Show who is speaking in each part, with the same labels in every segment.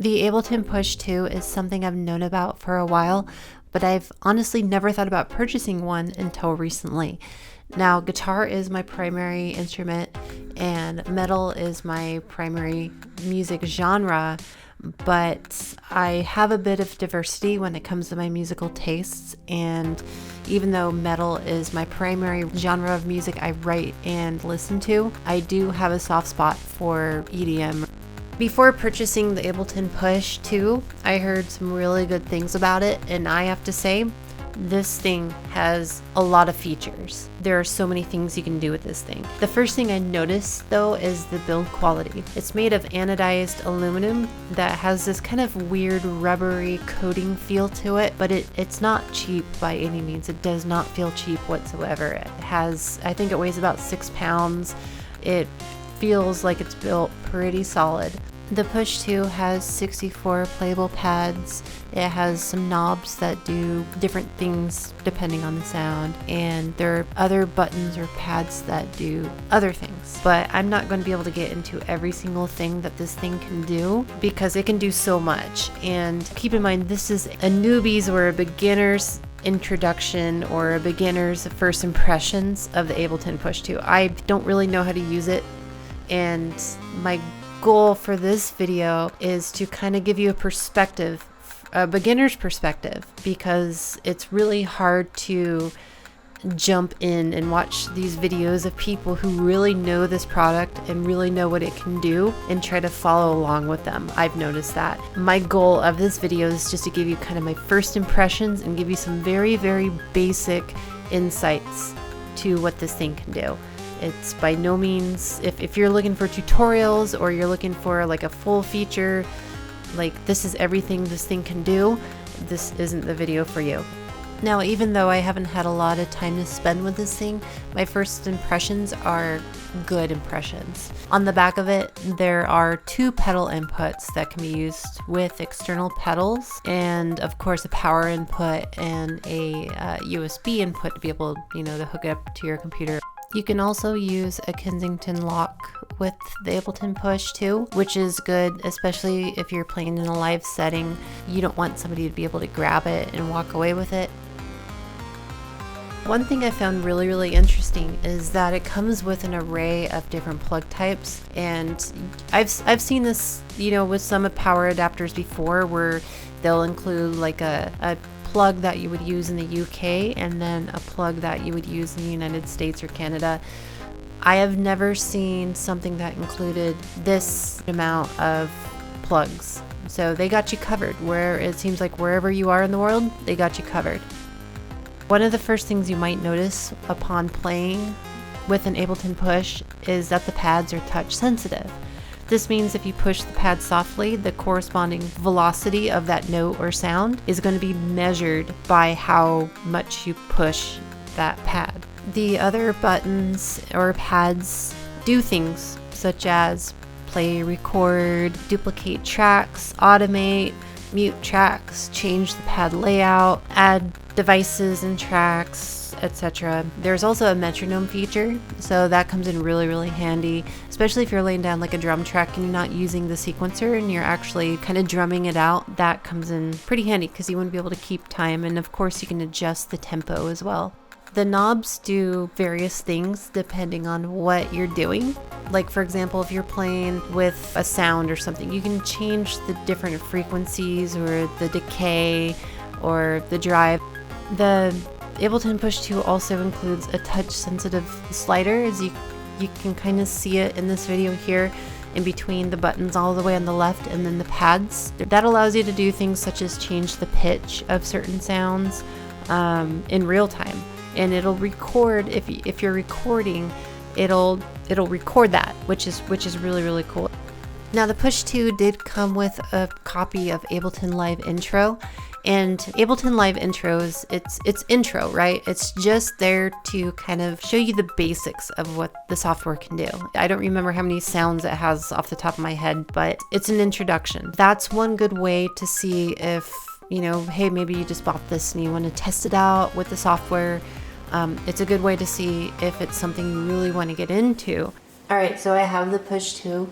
Speaker 1: The Ableton Push 2 is something I've known about for a while, but I've honestly never thought about purchasing one until recently. Now, guitar is my primary instrument and metal is my primary music genre, but I have a bit of diversity when it comes to my musical tastes, and even though metal is my primary genre of music I write and listen to, I do have a soft spot for EDM. Before purchasing the Ableton Push 2, I heard some really good things about it, and I have to say, this thing has a lot of features. There are so many things you can do with this thing. The first thing I noticed though is the build quality. It's made of anodized aluminum that has this kind of weird rubbery coating feel to it, but it's not cheap by any means. It does not feel cheap whatsoever. It has, I think it weighs about 6 pounds. It feels like it's built pretty solid. The Push 2 has 64 playable pads. It has some knobs that do different things depending on the sound, and there are other buttons or pads that do other things. But I'm not going to be able to get into every single thing that this thing can do because it can do so much. And keep in mind, this is a newbie's or a beginner's introduction or a beginner's first impressions of the Ableton Push 2. I don't really know how to use it, and my goal for this video is to kind of give you a perspective, a beginner's perspective, because it's really hard to jump in and watch these videos of people who really know this product and really know what it can do and try to follow along with them. I've noticed that. My goal of this video is just to give you kind of my first impressions and give you some very, very basic insights to what this thing can do. It's by no means, if you're looking for tutorials or you're looking for like a full feature, like this is everything this thing can do, this isn't the video for you. Now, even though I haven't had a lot of time to spend with this thing, my first impressions are good impressions. On the back of it, there are 2 pedal inputs that can be used with external pedals, and of course a power input and a USB input to be able, to hook it up to your computer. You can also use a Kensington lock with the Ableton Push 2, which is good, especially if you're playing in a live setting. You don't want somebody to be able to grab it and walk away with it. One thing I found really, really interesting is that it comes with an array of different plug types, and I've seen this, with some power adapters before, where they'll include like a plug that you would use in the UK and then a plug that you would use in the United States or Canada. I have never seen something that included this amount of plugs. So they got you covered. Where it seems like wherever you are in the world, they got you covered. One of the first things you might notice upon playing with an Ableton Push is that the pads are touch sensitive. This means if you push the pad softly, the corresponding velocity of that note or sound is going to be measured by how much you push that pad. The other buttons or pads do things such as play, record, duplicate tracks, automate, mute tracks, change the pad layout, add devices and tracks, etc. There's also a metronome feature, so that comes in really, really handy, especially if you're laying down like a drum track and you're not using the sequencer and you're actually kind of drumming it out. That comes in pretty handy because you want to be able to keep time, and of course you can adjust the tempo as well. The knobs do various things depending on what you're doing. Like for example, if you're playing with a sound or something, you can change the different frequencies or the decay or the drive. The Ableton Push 2 also includes a touch sensitive slider, as you can kind of see it in this video here, in between the buttons all the way on the left and then the pads. That allows you to do things such as change the pitch of certain sounds in real time, and it'll record, if you're recording, it'll record that, which is really, really cool. Now the Push 2 did come with a copy of Ableton Live Intro. And Ableton Live Intros, it's intro, right? It's just there to kind of show you the basics of what the software can do. I don't remember how many sounds it has off the top of my head, but it's an introduction. That's one good way to see if, hey, maybe you just bought this and you want to test it out with the software. It's a good way to see if it's something you really want to get into. All right, so I have the Push 2.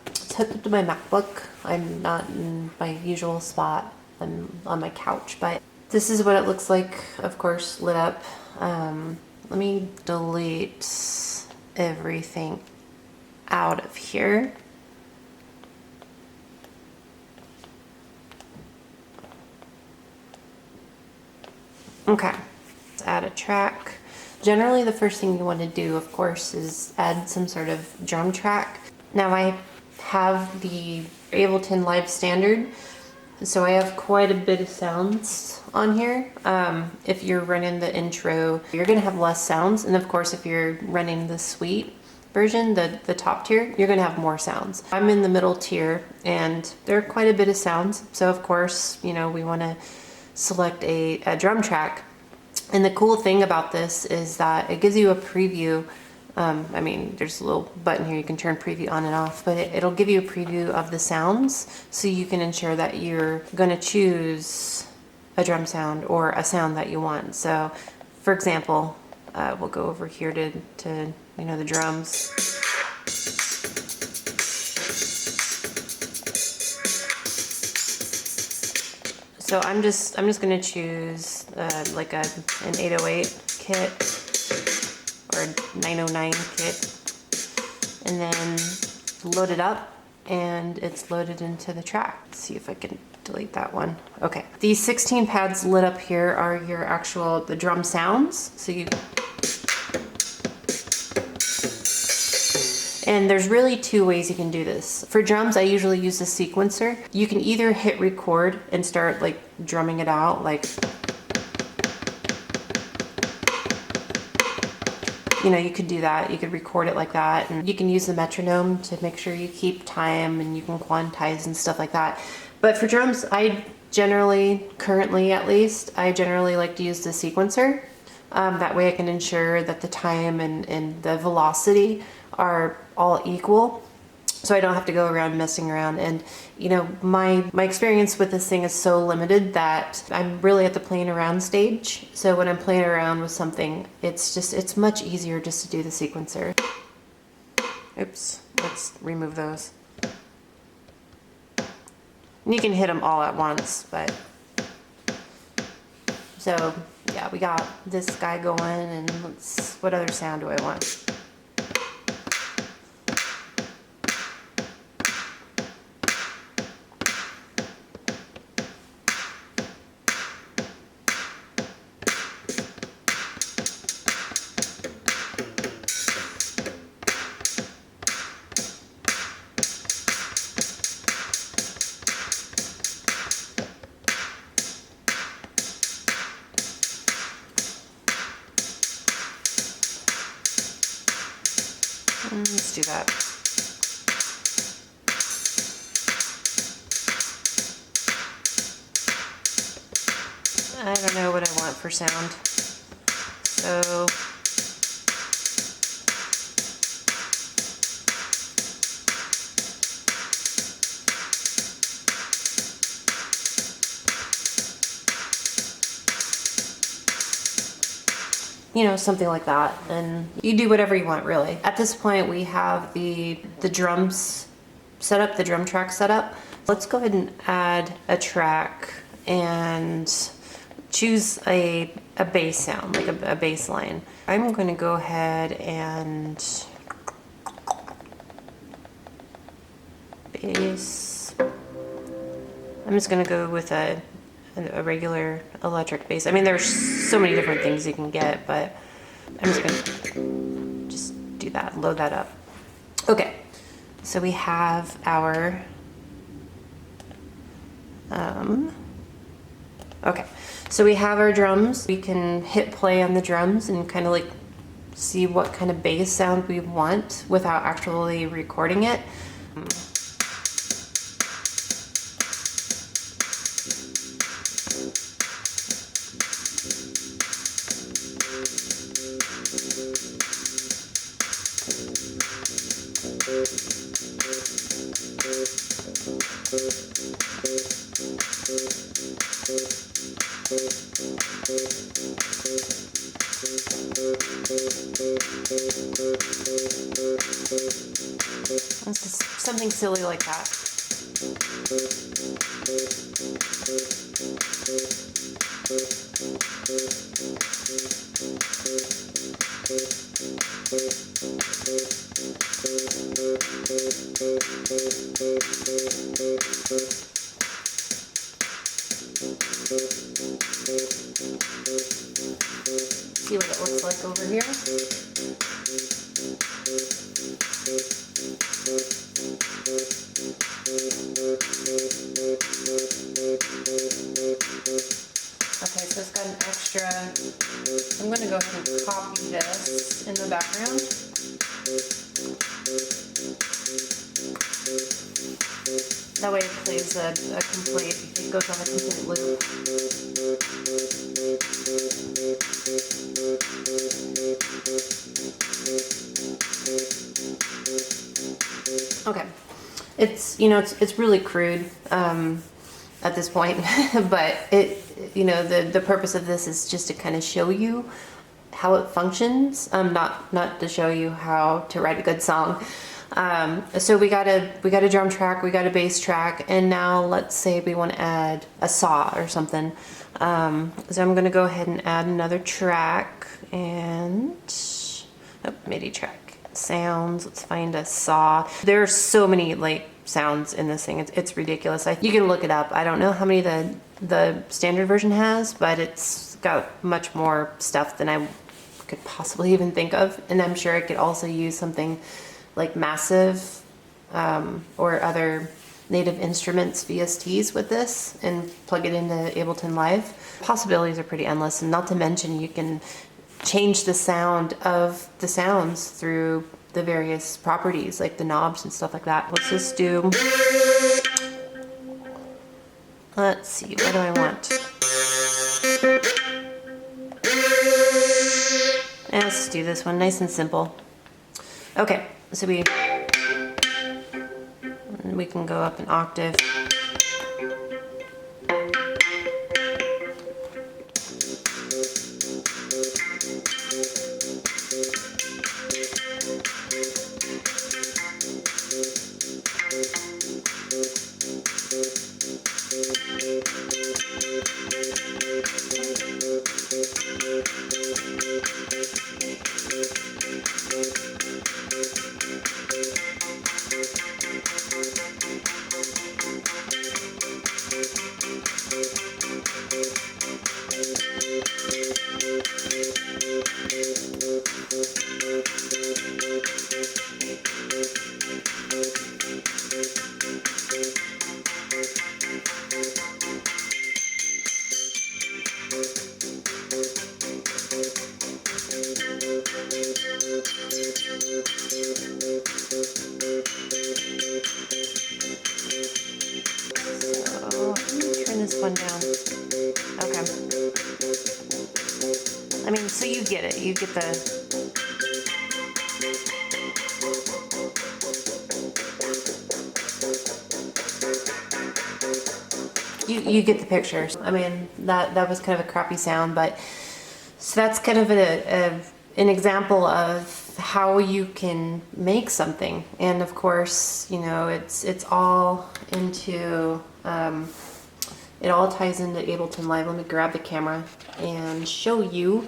Speaker 1: It's hooked up to my MacBook. I'm not in my usual spot. I'm on my couch, but this is what it looks like, of course, lit up. Let me delete everything out of here. Okay, let's add a track. Generally, the first thing you want to do, of course, is add some sort of drum track. Now I have the Ableton Live Standard, so I have quite a bit of sounds on here. If you're running the intro, you're gonna have less sounds. And of course, if you're running the suite version, the top tier, you're gonna have more sounds. I'm in the middle tier and there are quite a bit of sounds. So of course, you know, we wanna select a drum track. And the cool thing about this is that it gives you a preview. I mean, there's a little button here you can turn preview on and off, but it'll give you a preview of the sounds so you can ensure that you're going to choose a drum sound or a sound that you want. So, for example, we'll go over here to you know, the drums. So I'm just going to choose like an 808 kit or a 909 kit, and then load it up, and it's loaded into the track. Let's see if I can delete that one. Okay, these 16 pads lit up here are your the drum sounds. So and there's really two ways you can do this. For drums, I usually use the sequencer. You can either hit record and start like drumming it out, like, you know, you could do that. You could record it like that, and you can use the metronome to make sure you keep time, and you can quantize and stuff like that. But for drums, I generally, currently at least, I generally like to use the sequencer. That way I can ensure that the time and the velocity are all equal, so I don't have to go around messing around. And you know, my experience with this thing is so limited that I'm really at the playing around stage. So when I'm playing around with something, it's much easier just to do the sequencer. Oops, let's remove those. And you can hit them all at once, but so yeah, we got this guy going, and what other sound do I want? Let's do that. I don't know what I want for sound. So you know, something like that, and you do whatever you want, really. At this point, we have the drums set up, the drum track set up. Let's go ahead and add a track and choose a bass sound, like a bass line. I'm going to go ahead and bass. I'm just going to go with a regular electric bass. I mean, there's so many different things you can get, but I'm just gonna just do that, load that up. Okay, so we have our okay, so we have our drums. We can hit play on the drums and kind of like see what kind of bass sound we want without actually recording it. Let's just something silly like that. See what it looks like over here. Okay, so it's got an extra. I'm going to go ahead and copy this in the background. That way it plays a complete, it goes on a complete loop. Okay, it's, you know, it's really crude at this point, but it, you know, the purpose of this is just to kind of show you how it functions, not to show you how to write a good song. So we got a drum track, we got a bass track, and now let's say we want to add a saw or something. So I'm going to go ahead and add another track, and MIDI track sounds. Let's find a saw. There are so many like sounds in this thing. It's ridiculous. You can look it up. I don't know how many the standard version has, but it's got much more stuff than I could possibly even think of. And I'm sure I could also use something like Massive or other native instruments VSTs with this and plug it into Ableton Live. Possibilities are pretty endless, and not to mention you can change the sound of the sounds through the various properties like the knobs and stuff like that. Let's just do, let's see, what do I want? And let's do this one, nice and simple. Okay, so we can go up an octave. One down. Okay. I mean, so you get it. You get the... You get the picture. I mean, that was kind of a crappy sound, but so that's kind of an example of how you can make something. And of course, you know, it's all into... it all ties into Ableton Live. Let me grab the camera and show you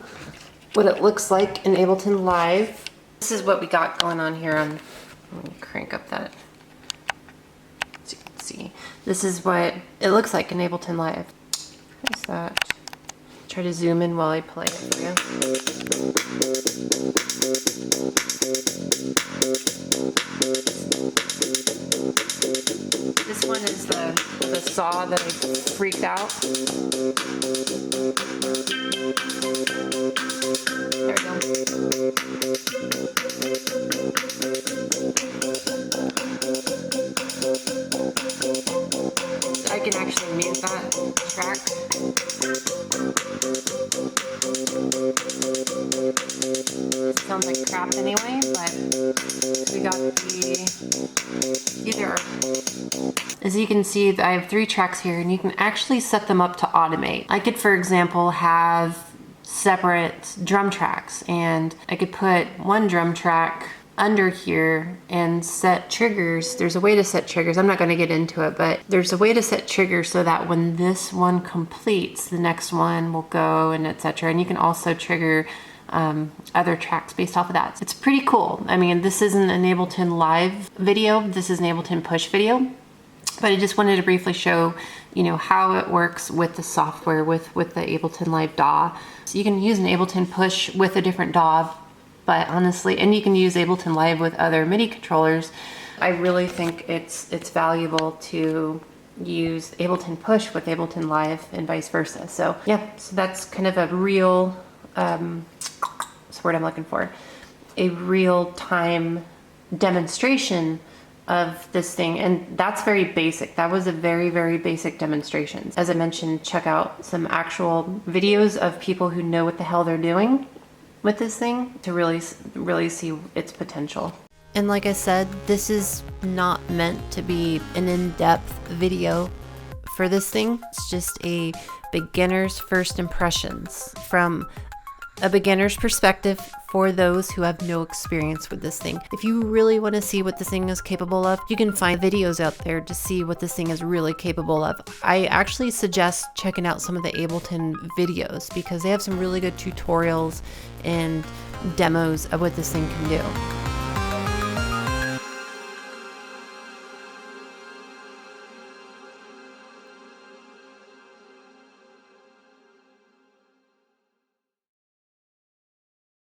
Speaker 1: what it looks like in Ableton Live. This is what we got going on here on, let me crank up that so you can see. This is what it looks like in Ableton Live. There's that. Try to zoom in while I play it for you. This one is the saw that I freaked out. There we go. So I can actually mute that track. It sounds like crap anyway, but we got either. As you can see, I have 3 tracks here, and you can actually set them up to automate. I could, for example, have separate drum tracks, and I could put one drum track under here and set triggers. There's a way to set triggers. I'm not going to get into it, but there's a way to set triggers so that when this one completes, the next one will go, and etc. And you can also trigger other tracks based off of that. It's pretty cool. I mean, this isn't an Ableton Live video. This is an Ableton Push video. But I just wanted to briefly show, you know, how it works with the software, with the Ableton Live DAW. So you can use an Ableton Push with a different DAW, but honestly, and you can use Ableton Live with other MIDI controllers. I really think it's valuable to use Ableton Push with Ableton Live and vice versa. So yeah, so that's kind of a real, what's the word I'm looking for? A real-time demonstration of this thing, and that's very basic. That was a very, very basic demonstration. As I mentioned, check out some actual videos of people who know what the hell they're doing with this thing to really see its potential. And like I said, this is not meant to be an in-depth video for this thing. It's just a beginner's first impressions from a beginner's perspective for those who have no experience with this thing. If you really want to see what this thing is capable of, you can find videos out there to see what this thing is really capable of. I actually suggest checking out some of the Ableton videos because they have some really good tutorials and demos of what this thing can do.